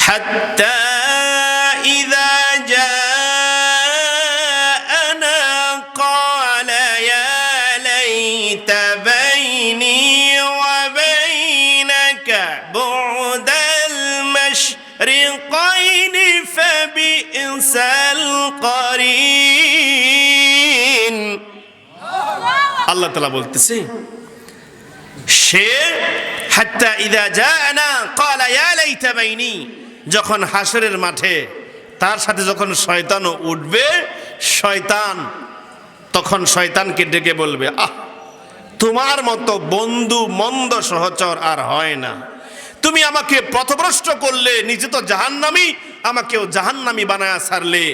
হাত্তা ইযা জাআনা ক্বালা ইয়া লাইতা বাইনি ওয়া বাইনাকা বু'দাল মাশরিকাইনি ফাবি'সাল কারিন। আল্লাহ তাআলা বলতেছে সে হাত্তা ইযা জাআনা ক্বালা ইয়া লাইতা বাইনি, যখন হাসরের মাঠে তার সাথে যখন শয়তানও উঠবে, শয়তান তখন শয়তানকে ডেকে বলবে, আহ, তোমার মতো বন্ধু মন্দ সহচর আর হয় না। তুমি আমাকে পথভ্রষ্ট করলে, নিজে তো জাহান্নামী, আমাকেও জাহান্নামী বানায়া ছাড়লে।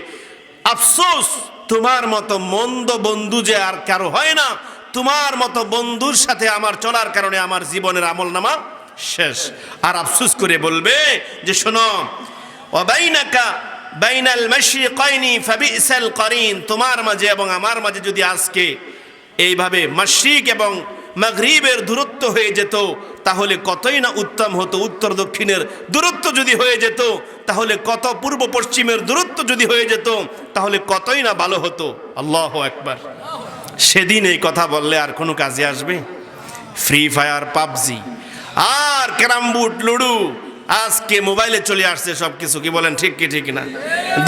আফসোস, তোমার মতো মন্দ বন্ধু যে আর কারো হয় না। তোমার মতো বন্ধুর সাথে আমার চলার কারণে আমার জীবনের আমলনামা শেষ। আর আফসোস করে বলবে যে শোনো, ওয়া বাইনাকা বাইনাল মাশরিকাইনি ফাবিসাল কারিন, তোমার মাঝে এবং আমার মাঝে যদি আজকে এইভাবে মাশরিক এবং মাগরিবের দূরত্ব হয়ে যেত তাহলে কতই না উত্তম হতো। উত্তর দক্ষিণের দূরত্ব যদি হয়ে যেত তাহলে কত, পূর্ব পশ্চিমের দূরত্ব যদি হয়ে যেত তাহলে কতই না ভালো হতো। আল্লাহু আকবার। সেদিন এই কথা বললে আর কোনো কাজে আসবে? ফ্রি ফায়ার, পাবজি আর ক্যারাম বোর্ড, লুডু আজকে মোবাইলে চলে আসছে সব কিছু। কি বলেন, ঠিক কি ঠিক না?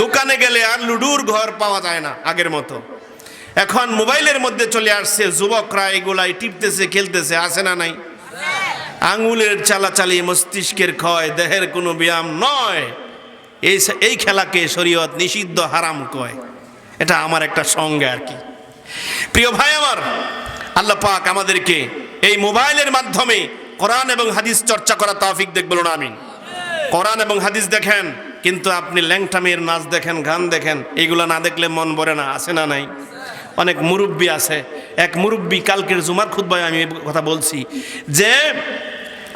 দোকানে গেলে আর লুডুর ঘর পাওয়া যায় না আগের মতো। এখন মোবাইলের মধ্যে চলে আসছে, যুবকরা এগুলাই টিপতেছে, খেলতেছে, আছে না নাই? আঙুলের চালাচালি মস্তিষ্কের ক্ষয়, দেহের কোনো ব্যায়াম নয়। এই খেলাকে শরীয়ত নিষিদ্ধ, হারাম কয়। এটা আমার একটা সঙ্গে আর কি। প্রিয় ভাই আমার, আল্লাহ পাক আমাদেরকে এই মোবাইলের মাধ্যমে কোরআন এবং হাদিস চর্চা করা তৌফিক দেখ, বলুন আমিন। কোরআন এবং হাদিস দেখেন, কিন্তু আপনি ল্যাংটা মেয়ের নাচ দেখেন, গান দেখেন, এইগুলো না দেখলে মন ভরে না, আছে না নাই? অনেক মুরব্বী আছে। এক মুরব্বী কালকের জুমার খুতবায় আমি এই কথা বলছি যে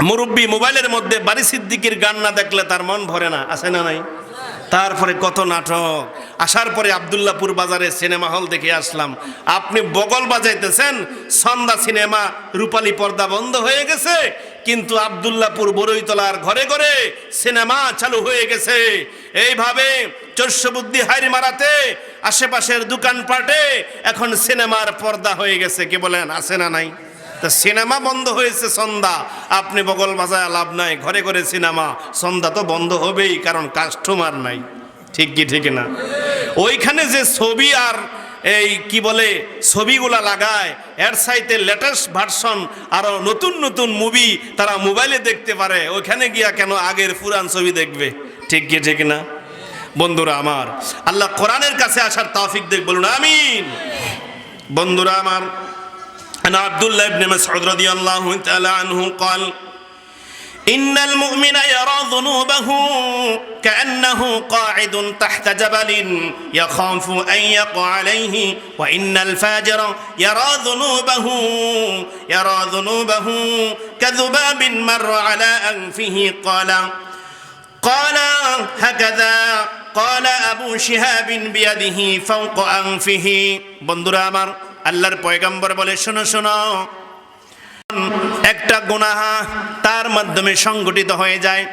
মুরব্বী মোবাইলের মধ্যে বারি সিদ্দিকীর গান না দেখলে তার মন ভরে না, আছে না নাই? তারপরে কত নাটক। আসার পরে আব্দুল্লাহপুর বাজারে সিনেমা হল দেখে আসলাম। আপনি বগল বাজাইতেছেন, সন্ধ্যা সিনেমা, রূপালী পর্দা বন্ধ হয়ে গেছে, কিন্তু আব্দুল্লাহপুর বড়ইতলার ঘরে ঘরে সিনেমা চালু হয়ে গেছে। এইভাবে চর্ষবুদ্ধি হাইর মারাতে আশেপাশের দোকানপাটে এখন সিনেমার পর্দা হয়ে গেছে। কি বলেন, আছে না নাই? তা সিনেমা বন্ধ হয়েছে সন্ধ্যা, আপনি বগল বাজায় লাভ নাই, ঘরে ঘরে সিনেমা। সন্ধ্যা তো বন্ধ হবেই, কারণ কাস্টমার নাই। ঠিক কি ঠিক না? ওইখানে যে ছবি আর এই কি বলে ছবিগুলা লাগায়, এর সাইতে লেটেস্ট ভার্সন আরো নতুন নতুন মুভি তারা মোবাইলে দেখতে পারে। ওইখানে গিয়া কেন আগের পুরান ছবি দেখবে? ঠিক কি ঠিক না? বন্ধুরা আমার, আল্লাহ কোরআনের কাছে আসার তৌফিক দেখ, বলুন আমিন। বন্ধুরা আমার, عن عبد الله بن مسعود رضي الله تعالى عنه قال إن المؤمن يرى ذنوبه كأنه قاعد تحت جبل يخاف أن يقع عليه وإن الفاجر يرى ذنوبه كذباب مر على أنفه قال هكذا قال أبو شهاب بيده فوق أنفه। বন্ধুরা আমার, আল্লাহর পয়গম্বর বলে, শোনো শোনো, একটা গুনাহ তার মাধ্যমে সংগঠিত হয়ে যায়,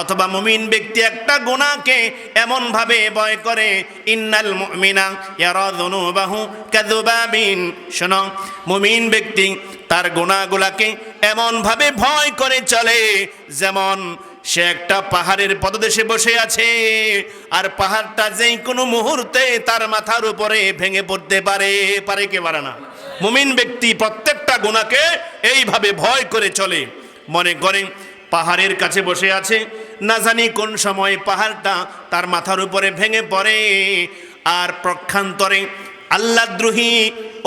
অথবা মুমিন ব্যক্তি একটা গুনাহকে এমন ভাবে ভয় করে, ইন্নাল মুমিনা ইয়ারা যুনুবাহু কাযুবাবিন। শোনো, মুমিন ব্যক্তি তার গুনাহগুলোকে এমন ভাবে ভয় করে চলে যেমন সে একটা পাহাড়ের পদদেশে বসে আছে, আর পাহাড়টা যেই কোনো মুহূর্তে তার মাথার উপরে ভেঙে পড়তে পারে কে পারে না? মুমিন ব্যক্তি প্রত্যেকটা গুনাহকে এইভাবে ভয় করে চলে, মনে করে পাহাড়ের কাছে বসে আছে, না জানি কোন সময় পাহাড়টা তার মাথার উপরে ভেঙে পড়ে। আর পক্ষান্তরে আল্লাহদ্রোহী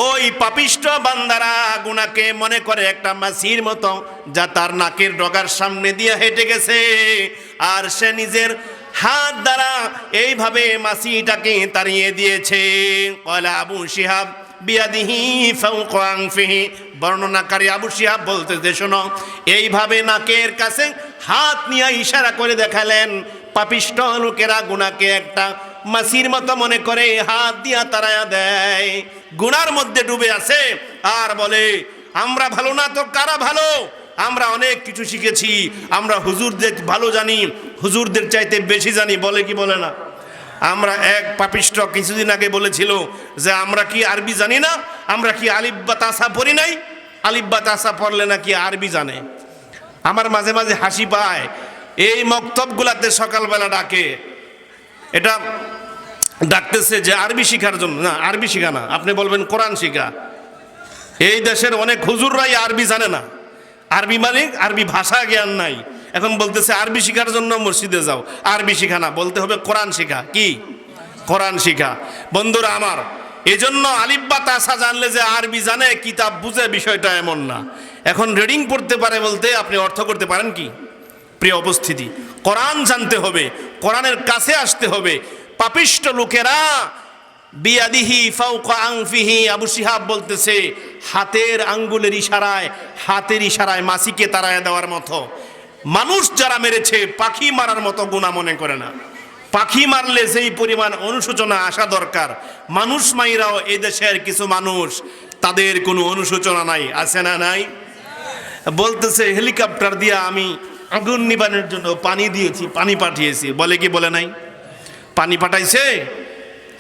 ওই পাপিষ্ঠ বান্দারা গুনাহকে মনে করে একটা মাছির মতো, যা তার নাকের ডগার সামনে দিয়ে হেঁটে গেছে, আর সে নিজের হাত দ্বারা এইভাবে মাছিটাকে তাড়িয়ে দিয়েছে। ক্বালা আবু শিহাব বিয়াদিহি ফাওকা আনফিহি। বর্ণনাকারী আবু শিহাব বলতেছে, শোনো, এইভাবে নাকের কাছে হাত নিয়ে ইশারা করে দেখালেন পাপিষ্ঠ লোকেরা গুনাহকে একটা মাছির মতো মনে করে হাত দিয়া তাড়ায়া দেয়, গুনার মধ্যে ডুবে আছে, আর বলে আমরা ভালো না তো কারা ভালো? আমরা অনেক কিছু শিখেছি, আমরা হুজুরদের ভালো জানি, হুজুরদের চাইতে বেশি জানি, বলে কি বলে না? আমরা এক পাপিষ্ট কিছুদিন আগে বলেছিল যে আমরা কি আরবি জানি না, আমরা কি আলিফ বা তাসা পড়ি নাই, আলিফ বা তাসা পড়লে নাকি আরবি জানে। আমার মাঝে মাঝে হাসি পায়, এই মক্তবগুলাতে সকালবেলা ডাকে, এটা ডাকতেছে যে আরবি শিখার জন্য। না, আরবি শিখা না, আপনি বলবেন কোরআন শিখা। এই দেশের অনেক হুজুররাই আরবি জানে না, আরবি মানে আরবি ভাষা জ্ঞান নাই। এখন বলতেছে আরবি শিখার জন্য মসজিদে যাও, আরবি শিখা না, বলতে হবে কোরআন শিখা। কি কোরআন শিখা? বন্ধুরা আমার, এজন্য আলিফ বা তাসা জানলে যে আরবি জানে, কিতাব বুঝে, বিষয়টা এমন না। এখন রিডিং পড়তে পারে বলতে আপনি অর্থ করতে পারেন কি? প্রিয় উপস্থিতি, কোরআন জানতে হবে, কোরআনের কাছে আসতে হবে। পাপিষ্ট লোকেরা বিয়াদিহি ফাওকা আনফিহি, আবু শিহাব বলতেছে হাতের আঙ্গুলের ইশারায়, হাতের ইশারায় মাছিকে তাড়ায় দেওয়ার মতো। মানুষ যারা মেরেছে পাখি মারার মতো গুনাহ মনে করে না। পাখি মারলে যেই পরিমাণ অনুশোচনা আসা দরকার, মানুষ মাইরাও এই দেশের কিছু মানুষ, তাদের কোনো অনুশোচনা নাই। আছে না নাই? বলতেছে হেলিকপ্টার দিয়ে আমি আগুন নিবানোর জন্য পানি দিয়েছি, পানি পাঠিয়েছি, বলে কি বলে নাই? পানি পাঠাইছে।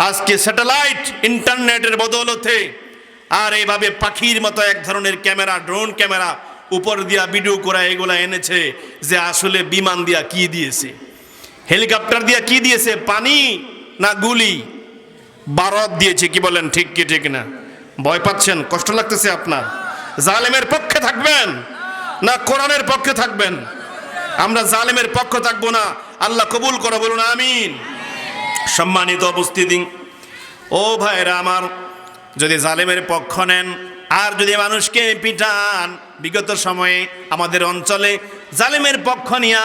আজকে স্যাটেলাইট ইন্টারনেটের বদৌলতে আর এইভাবে পাখির মতো এক ধরনের ক্যামেরা, ড্রোন ক্যামেরা উপর দিয়া ভিডিও করা, এগুলা এনেছে যে আসলে বিমান দিয়া কি দিয়েছে, হেলিকপ্টার দিয়া কি দিয়েছে, পানি না গুলি, বারত দিয়েছে। কি বলেন, ঠিক কি ঠিক না? ভয় পাচ্ছেন, কষ্ট লাগতেছে আপনার? জালেমের পক্ষে থাকবেন না কোরআনের পক্ষে থাকবেন? আমরা জালেমের পক্ষে থাকবো না। আল্লাহ কবুল করে, বলুন আমিন। সম্মানিত উপস্থিতি, ও ভাইরা আমার, যদি জালেমের পক্ষ নেন আর যদি মানুষকে পিটান, বিগত সময়ে আমাদের অঞ্চলে জালেমের পক্ষ নিয়া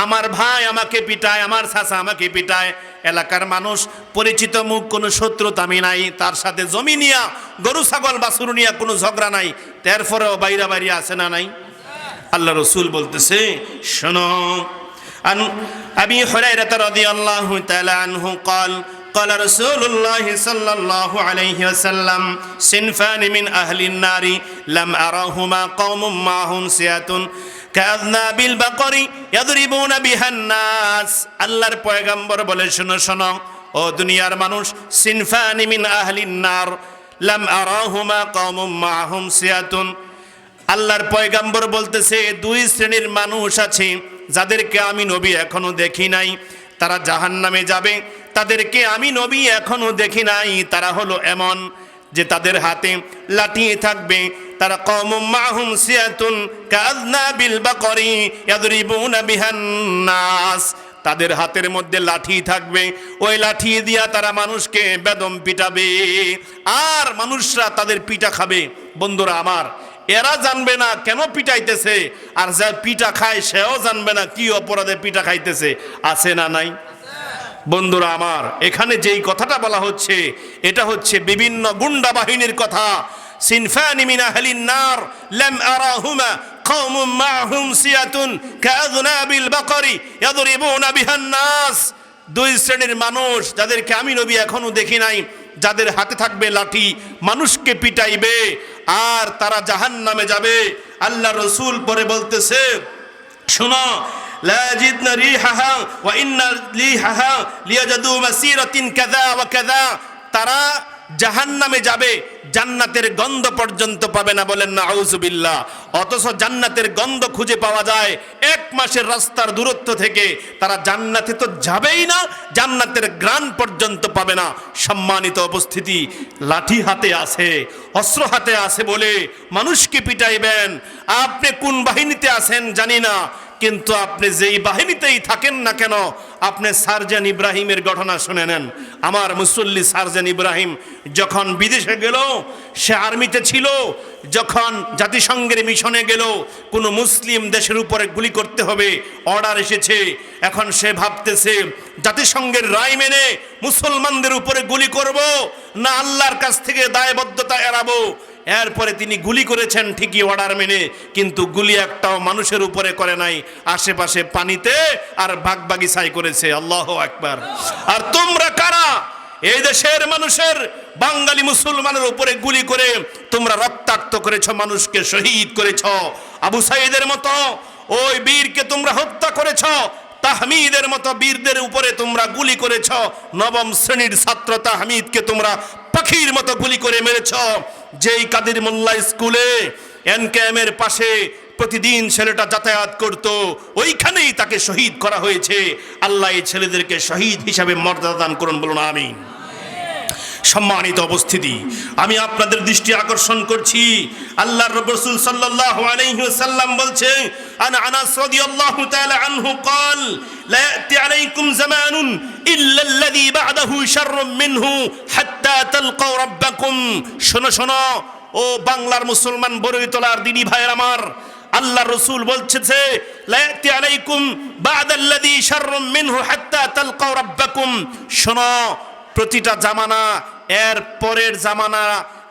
আমার ভাই আমাকে পিটায়, আমার চাচা আমাকে পিটায়, এলাকার মানুষ পরিচিত মুখ, কোনো শত্রুতা আমি নাই, তার সাথে জমি নিয়া, গরু ছাগল বাছুর নিয়া কোনো ঝগড়া নাই, তারপরেও বাইরা বাইরে আছে না নাই? আল্লাহ রসুল বলতেছে, শোনো, আন আবি হুরায়রা রাদিয়াল্লাহু তাআলা আনহু قال قال رسول الله صلى الله عليه وسلم صنفان من أهل النار لم أرهما قوم معهم سيات كأذناب البقر يضربون بها الناس। আল্লাহর পয়গম্বর বলে, শোনো শোনো ও দুনিয়ার মানুষ, সিনফানি মিন আহলিন নার লাম আরাহুমা কওমুম মাহুম সিয়াতুন। আল্লাহর পয়গম্বর বলতেছে, দুই শ্রেণীর মানুষ আছে যাদেরকে আমি নবী এখনো দেখি নাই, তারা জাহান্নামে যাবে। তাদেরকে আমি নবী এখনো দেখি নাই। তারা হলো এমন যে তাদের হাতে লাঠি থাকবে, তারা কওমুম মাহুম সিয়াতুন কাযনাবিল বাকরি ইয়াদরিবুনা বিহান নাস। তাদের হাতের মধ্যে লাঠি থাকবে, ওই লাঠি দিয়া তারা মানুষকে বেদম পিটাবে, আর মানুষরা তাদের পিটা খাবে। বন্ধুরা আমার, এরা জানবে না কেন পিটাইতেছে, আর যা পিটা খায় সেও জানবে না কি অপরাধে পিটা খাইতেছে। আছে না নাই? বন্ধুরা আমার, এখানে যেই কথাটা বলা হচ্ছে, এটা হচ্ছে বিভিন্ন গুন্ডা বাহিনীর কথা। সিনফানি মিন আহলিন নার লাম আরাহুমা কওমুম মাহুম সিয়াতুন কাযনাবিল বাকরি ইয়াদরিবুনা বিহান নাস। দুই শ্রেণীর মানুষ যাদেরকে আমি নবী এখনো দেখি নাই, যাদের হাতে থাকবে লাঠি, মানুষকে পিটাইবে, আর তারা জাহান্নামে যাবে। আল্লাহ রসুল পরে বলতেছে, শোনো, লা ইয়াজিদনা রিহাহা ওয়া ইন্না লিহাহা লিয়াজাদু মাসিরাতিন কাযা ওয়া কাযা। তারা জাহান্নামে যাবে, জান্নাতের গন্ধ পর্যন্ত পাবে না। বলেন না আউযুবিল্লাহ। অথচ জান্নাতের গন্ধ খুঁজে পাওয়া যায় 1 মাসের রাস্তার দূরত্ব থেকে। তারা জান্নাতে তো যাবেই না, জান্নাতের ঘ্রাণ পর্যন্ত পাবে না। সম্মানিত উপস্থিতি, লাঠি হাতে আছে, অস্ত্র হাতে আছে বলে মানুষকে পিটাইবেন। আপনি কোন বাহিনীতে আছেন জানি না, কিন্তু আপনি যেই বাহিনীতেই থাকেন না কেন, আপনি সার্জেন ইব্রাহিমের ঘটনা শুনে নেন। আমার মুসল্লি সার্জেন ইব্রাহিম যখন বিদেশে গেল, সে আর্মিতে ছিল, যখন জাতিসংঘের মিশনে গেল, কোনো মুসলিম দেশের উপরে গুলি করতে হবে, অর্ডার এসেছে। এখন সে ভাবতেছে জাতিসংঘের রায় মেনে মুসলমানদের উপরে গুলি করব না আল্লাহর কাছ থেকে দায়বদ্ধতা এড়াবো। এরপরে তিনি গুলি করেছেন ঠিকই অর্ডার মেনে, কিন্তু গুলি একটাও মানুষের উপরে করে নাই, আশেপাশে পানিতে আর বাগবাগিচায় করেছে। আল্লাহু আকবার। আর তোমরা কারা? এই দেশের মানুষের বাঙালি মুসলমানের উপরে গুলি করে তোমরা রক্তাক্ত করেছ, মানুষকে শহীদ করেছ। আবু সাইদের মতো ওই বীরকে তোমরা হত্যা করেছ, তাহমিদের মতো বীরদের উপরে তোমরা গুলি করেছ, নবম শ্রেণীর ছাত্র তাহমিদকে তোমরা পাখির মতো গুলি করে মেরেছ। যেই কাদের মোল্লা স্কুলে এনকেএমের পাশে প্রতিদিন ছেলেটা যাতায়াত করত, ওইখানেই তাকে শহীদ করা হয়েছে। আল্লাহ এই ছেলেদেরকে শহীদ হিসাবে মর্যাদা দান করুন, বলুন আমিন। সম্মানিত উপস্থিতি, আমি আপনাদের দৃষ্টি আকর্ষণ করছি, আল্লাহর রাসূল সাল্লাল্লাহু আলাইহি ওয়াসাল্লাম বলছেন, আনাস রাদিয়াল্লাহু তাআলা আনহু قال لا يأتي عليكم زمان إلا الذي بعده شر منه حتى تلقوا ربكم। শোনো শোনো ও বাংলার মুসলমান বরৈতলার দিনী ভাইয়ের আমার, আল্লাহ রসুল বলছে লা ইয়াতি আলাইকুম বা'দাল্লাযী শাররুম মিনহু হাত্তা তালকাউ রাব্বাকুম। শোনো, প্রতিটা জামানা এর পরের জামানা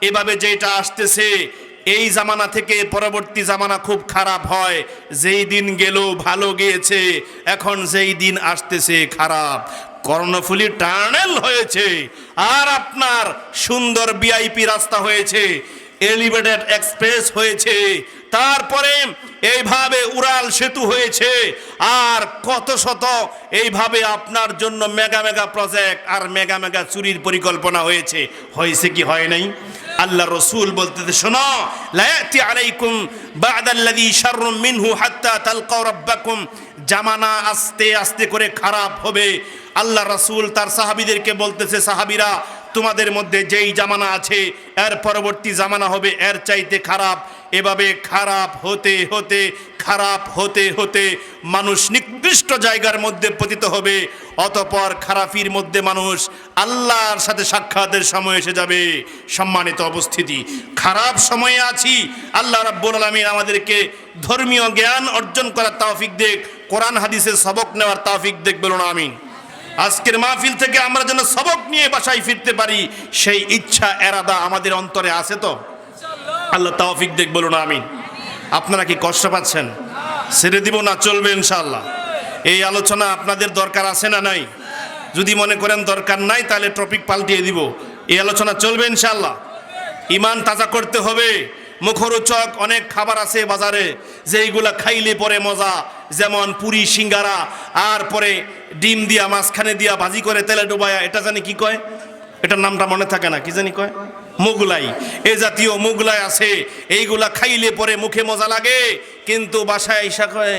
এভাবে যেটা আসতেছে, এই জামানা থেকে পরবর্তী জামানা খুব খারাপ হয়। যেই দিন গেল ভালো গিয়েছে, এখন যেই দিন আসতেছে খারাপ। কর্ণফুলী টানেল হয়েছে, আর আপনার সুন্দর ভিআইপি রাস্তা হয়েছে, এলিভেটেড এক্সপ্রেস হয়েছে, তারপরে এইভাবে উড়াল সেতু হয়েছে, আর কত শত এইভাবে আপনার জন্য মেগা মেগা প্রজেক্ট আর মেগা মেগা চুরির পরিকল্পনা হয়েছে। হয়েছে কি হয় নাই? আল্লাহ রসুল বলতেছে, শোনো, লা ইয়াতি আলাইকুম বা'দাল্লাযী শাররুম মিনহু হাত্তা তালকাউ রাব্বাকুম। জামানা আস্তে আস্তে করে খারাপ হবে। আল্লাহ রসুল তার সাহাবীদেরকে বলতেছে, সাহাবীরা, তোমাদের মধ্যে যেই জামানা আছে এর পরবর্তী জামানা হবে এর চাইতে খারাপ। এভাবে খারাপ হতে হতে খারাপ হতে হতে মানুষ নিকৃষ্ট জায়গার মধ্যে পতিত হবে। অতঃপর খারাপির মধ্যে মানুষ আল্লাহর সাথে সাক্ষাতের সময় এসে যাবে। সম্মানিত উপস্থিতি, খারাপ সময়ে আছি। আল্লাহ রাব্বুল আলামিন আমাদেরকে ধর্মীয় জ্ঞান অর্জন করার তৌফিক দেখ, কোরআন হাদিসের সবক নেওয়ার তৌফিক দেখ, বলুন আমিন। আজকের মাহফিল থেকে আমরা যেন সবক নিয়ে বাসায় ফিরতে পারি, সেই ইচ্ছা এরাদা আমাদের অন্তরে আছে তো? আল্লাহ তৌফিক দেখ, বলুন আমিন। আপনারা কি কষ্ট পাচ্ছেন? ছেড়ে দিব না চলবে ইনশাআল্লাহ? এই আলোচনা আপনাদের দরকার আছে না নাই? যদি মনে করেন দরকার নাই, তাহলে টপিক পাল্টিয়ে দিব। এই আলোচনা চলবে ইনশাআল্লাহ। ইমান তাজা করতে হবে। মুখরোচক অনেক খাবার আছে বাজারে, যেইগুলা খাইলে পরে মজা, যেমন পুরি, সিঙ্গারা, আর পরে ডিম দিয়া মাঝখানে দিয়া ভাজি করে তেলে ডুবায়া, এটা জানি কি কয়, এটার নামটা মনে থাকে না, কি জানি কয়, মোগলাই। এ জাতীয় মোগলাই আছে, এইগুলা খাইলে পরে মুখে মজা লাগে, কিন্তু বাসায় এসা কয়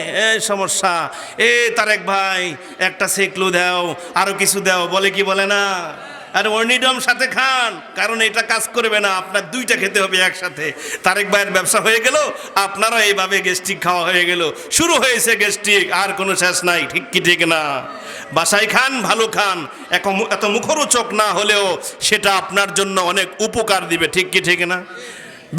সমস্যা, তারেক ভাই একটা সেকলু দাও, আরো কিছু দাও, বলে কি বলে না? আর অর্নিডম সাথে খান, কারণ এটা কাজ করবে না, আপনার দুইটা খেতে হবে একসাথে। তারেক ভাইয়ের ব্যবসা হয়ে গেল, আপনারও এইভাবে গ্যাস্ট্রিক খাওয়া হয়ে গেল, শুরু হয়েছে গ্যাস্ট্রিক, আর কোনো শেষ নাই। ঠিক কি ঠিক না? বাসায় খান, ভালো খান, এত মুখরোচক না হলেও সেটা আপনার জন্য অনেক উপকার দিবে। ঠিক কি ঠিক না?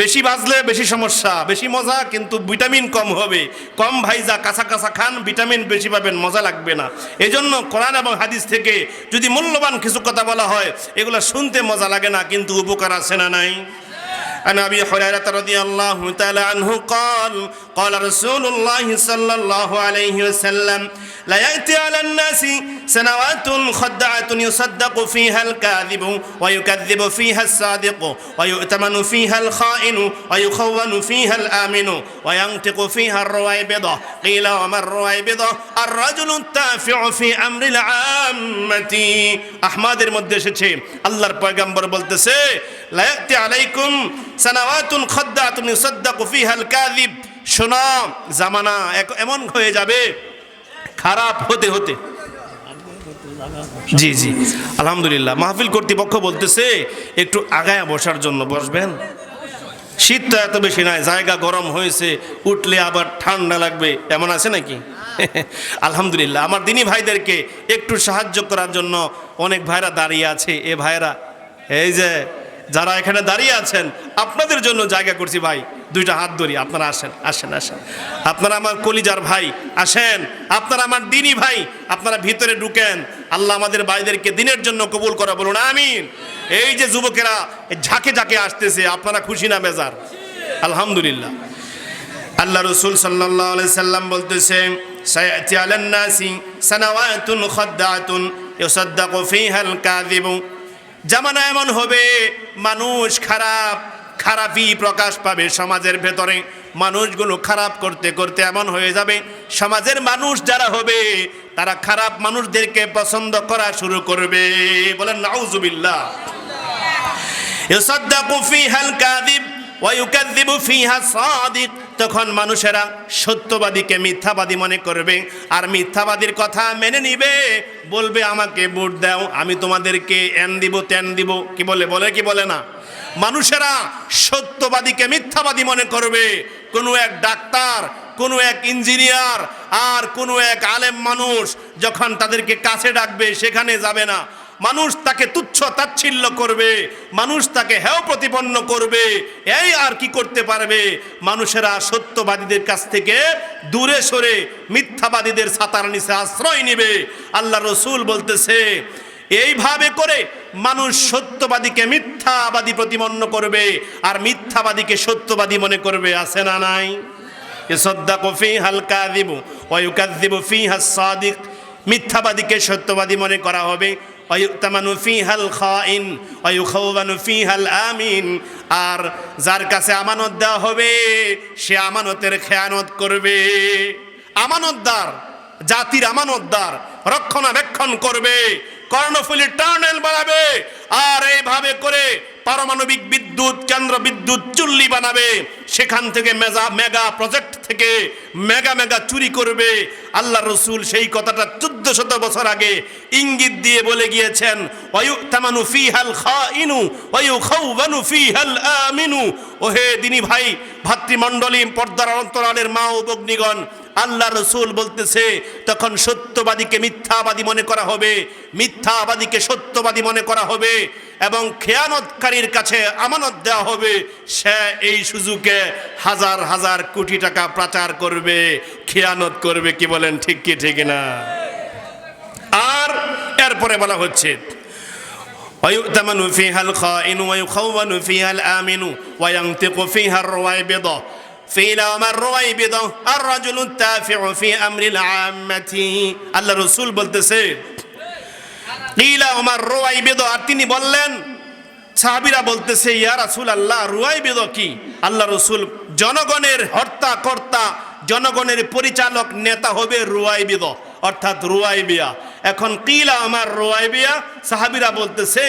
বেশি বাজলে বেশি সমস্যা, বেশি মজা কিন্তু ভিটামিন কম হবে। কম ভাইজা কাঁচা কাঁচা খান, ভিটামিন বেশি পাবেন, মজা লাগবে না। এজন্য কোরআন এবং হাদিস থেকে যদি মূল্যবান কিছু কথা বলা হয়, এগুলো শুনতে মজা লাগে না, কিন্তু উপকার আছে না নাই? عن أبي هريرة رضي الله تعالى عنه قال قال رسول الله صلى الله عليه وسلم لا يأتي على الناس سنوات خدعة يصدق فيها الكاذب ويكذب فيها الصادق ويؤتمن فيها الخائن ويخون فيها الآمن وينطق فيها الرويبضة قيل وما الرويبضة الرجل التافع في أمر العامة أحمد মধ্যে এসেছে আল্লাহর পয়গম্বর বলতেছে লা ইয়াতি আলাইকুম সানাওয়াতুন খাদ্দাতুন ইউসাদ্দাকু ফিহাল কাযিব। শোনো, জামানা এমন হয়ে যাবে খারাপ হতে হতে। জি জি আলহামদুলিল্লাহ, মাহফিল কর্তৃপক্ষ বলতেছে একটু আগায় বসার জন্য, বসবেন। শীতটা এত বেশি নয়, জায়গা গরম হয়েছে, উঠলে আবার ঠান্ডা লাগবে, এমন আছে নাকি? আলহামদুলিল্লাহ, আমার দিনী ভাইদেরকে একটু সাহায্য করার জন্য অনেক ভাইরা দাঁড়িয়ে আছে। এ ভাইরা, এই যে যারা এখানে দাঁড়িয়ে আছেন, আপনাদের জন্য জায়গা করছি ভাই, দুইটা হাত ধরি, আপনারা আসেন আসেন আসেন। আপনারা আমার কলিজার ভাই, আসেন। আপনারা আমার দিনী ভাই, আপনারা ভিতরে ঢুকেন। আল্লাহ আমাদের ভাইদেরকে দিনের জন্য কবুল করা, বলুন আমিন। এই যে যুবকেরা ঝাঁকে ঝাঁকে আসতেছে, আপনারা খুশি না বেজার? আলহামদুলিল্লাহ। আল্লাহ রসুল সাল্লাল্লাহু আলাইহি সাল্লাম বলতেছে সায়াতি আলান নাসি সানাওয়াতুন খাদ্দাতুন ইউসাদ্দাকু ফিহাল কাযিবু জামানা এমন হবে মানুষ খারাপই প্রকাশ পাবে সমাজের ভেতরে। মানুষগুলো খারাপ করতে করতে এমন হয়ে যাবে, সমাজের মানুষ যারা হবে তারা খারাপ মানুষদেরকে পছন্দ করা শুরু করবে। বলেন নাউজুবিল্লাহ। ইউসাদ্দাকু ফিহাল কাযিব ওয়া ইউকাযযিবু ফিহা সাদিক। তখন মানুষেরা সত্যবাদীকে মিথ্যাবাদী মনে করবে, আর মিথ্যাবাদীর কথা মেনে নিবে, বলবে আমাকে ভোট দাও, আমি তোমাদেরকে এন দিব তেন দিব। কি বলে কি বলে না? মানুষেরা সত্যবাদীকে মিথ্যাবাদী মনে করবে। কোনো এক ডাক্তার, কোনো এক ইঞ্জিনিয়ার আর কোনো এক আলেম মানুষ যখন তাদেরকে কাছে ডাকবে সেখানে যাবে না। মানুষ তাকে তুচ্ছ তাচ্ছিল্য করবে, মানুষ তাকে হেয় প্রতিপন্ন করবে। এই আর কি করতে পারবে? মানুষেরা সত্যবাদীদের কাছ থেকে দূরে সরে মিথ্যাবাদীদের ছাতার নিচে আশ্রয় নেবে। আল্লাহ রসুল বলতেছে এইভাবে করে মানুষ সত্যবাদীকে মিথ্যাবাদী প্রতিপন্ন করবে আর মিথ্যাবাদীকে সত্যবাদী মনে করবে। আছে না নাই? ইউসাদ্দাকু ফিহাল কাযিবু ওয়া ইউকাযযিবু ফিহাস সাদিক। মিথ্যাবাদীকে সত্যবাদী মনে করা হবে। ওয়া ইউতামানু ফিহাল খাইন ওয়া ইউখাওয়ানু ফিহাল আমিন। আর যার কাছে আমানত দেওয়া হবে সে আমানতের খেয়ানত করবে। আমানতদার, জাতির আমানতদার, রক্ষণাবেক্ষণ করবে, কর্ণফুলী টার্নেল বানাবে, আর এইভাবে করে পারমাণবিক বিদ্যুৎ কেন্দ্র, বিদ্যুৎ চুল্লি বানাবে, সেখান থেকে মেগা প্রজেক্ট থেকে মেগা চুরি করবে। আল্লাহ রসুল সেই কথাটা 1400 বছর আগে ইঙ্গিত দিয়ে বলে গিয়েছেন, ওয়ায়ুতামানু ফিহাল খাইনু ওয়ায়ুখাওয়ানু ফিহাল আমিনু। ওহে দিনী ভাই, ভাতৃমণ্ডলী, পর্দার অন্তরালের মা ও ভগ্নীগণ, আল্লাহ রসুল বলতেছে তখন সত্যবাদীকে মিথ্যাবাদী মনে করা হবে, মিথ্যাবাদীকে সত্যবাদী মনে করা হবে, এবং খেয়ানতকারীর কাছে আমানত দেওয়া হবে। সে এই সুযোগে হাজার হাজার কোটি টাকা পাচার করবে, খেয়ানত করবে। কি বলেন ঠিক কি ঠিক না? আর এরপরে বলা হচ্ছে ওয়ায়ুতামানু ফিহাল খাইনু ওয়া ইউখাওয়ানু ফিহাল আমিনু ওয়া ইয়ানতিকু ফিহার রুওয়াইবিদা। আল্লাহ রসুল বলতেছে আর তিনি বললেন, সাহাবীরা বলতেছে ইয়া রাসূলুল্লাহ রুওয়াইবিদ কি? আল্লাহ রসুল জনগণের হর্তাকর্তা, জনগণের পরিচালক নেতা হবে রুওয়াইবিদ, অর্থাৎ রুওয়াইবিয়া। এখন কিলা আমার রুওয়াইবিয়া, সাহাবীরা বলতেছে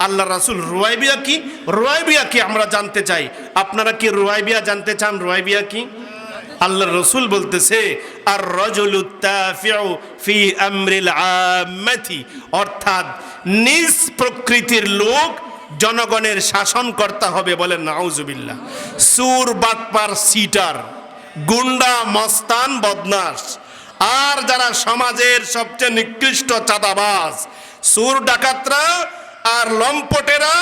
আল্লাহ রাসূল রুওয়াইবিয়া কি? রুওয়াইবিয়া কি আমরা জানতে চাই। আপনারা কি রুওয়াইবিয়া জানতে চান? রুওয়াইবিয়া কি? আল্লাহ রসুল বলতেছে আর রাজুলুত তাফিউ ফি আমরিল আম্মাতি, অর্থাৎ নিজ প্রকৃতির লোক জনগণের শাসনকর্তা হবে। বলেন নাউজুবিল্লাহ। সুর, বাটপার, সিটার, গুন্ডা, মস্তান, বদমাশ, আর যারা সমাজের সবচেয়ে নিকৃষ্ট চাঁদাবাজ, সুর, ডাকাতরা আর লম্পটেরা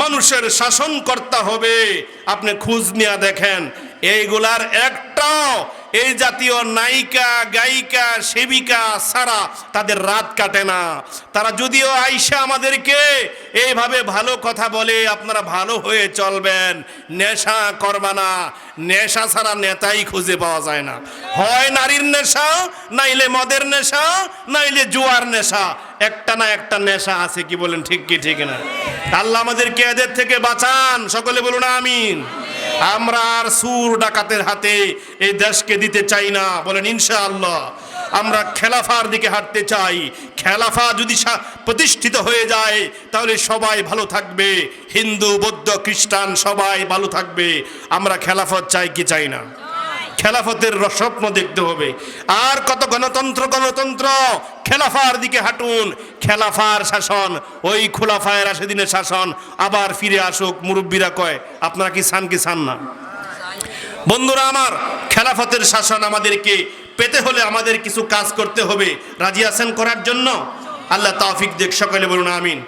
মানুষের শাসনকর্তা হবে। আপনি খোঁজ নিয়ে দেখেন, এইগুলার একটাও এই জাতীয় নায়িকা, গায়িকা, সেবিকা ছাড়া তাদের রাত কাটে না। তারা যদিও আইসা আমাদেরকে এইভাবে ভালো কথা বলে, আপনারা ভালো হয়ে চলবেন, নেশা করবা না। নেশা ছাড়া নেতাই খুঁজে পাওয়া যায় না। হয় নারীর নেশা, নাইলে মদের নেশা, নাইলে জুয়ার নেশা। একটা না একটা নেশা আছে। কি বলেন ঠিক কি ঠিক না? আল্লাহ আমাদেরকে এদের থেকে বাঁচান। সকলে বলুন আমিন। আমরা আর সুর ডাকাতের হাতে এই দেশকে দিতে চাই না। বলেন ইনশাআল্লাহ। আমরা খেলাফার দিকে হাঁটতে চাই। খেলাফা যদি প্রতিষ্ঠিত হয়ে যায় তাহলে সবাই ভালো থাকবে, হিন্দু, বৌদ্ধ, খ্রিস্টান সবাই ভালো থাকবে। আমরা খেলাফত চাই কি চাই না? খেলাফতের স্বপ্ন দেখতে হবে। আর কত গণতন্ত্র, খেলাফার দিকে হাঁটুন। খেলাফার শাসন, ওই খোলাফায়ে রাশিদিনের শাসন আবার ফিরে আসুক। মুরব্বীরা কয়, আপনারা কি চান কি চান না? বন্ধুরা আমার, খেলাফতের শাসন আমাদেরকে পেতে হলে আমাদের কিছু কাজ করতে হবে। রাজি আছেন করার জন্য? আল্লাহ তৌফিক দেখ। সকলে বলুন আমিন।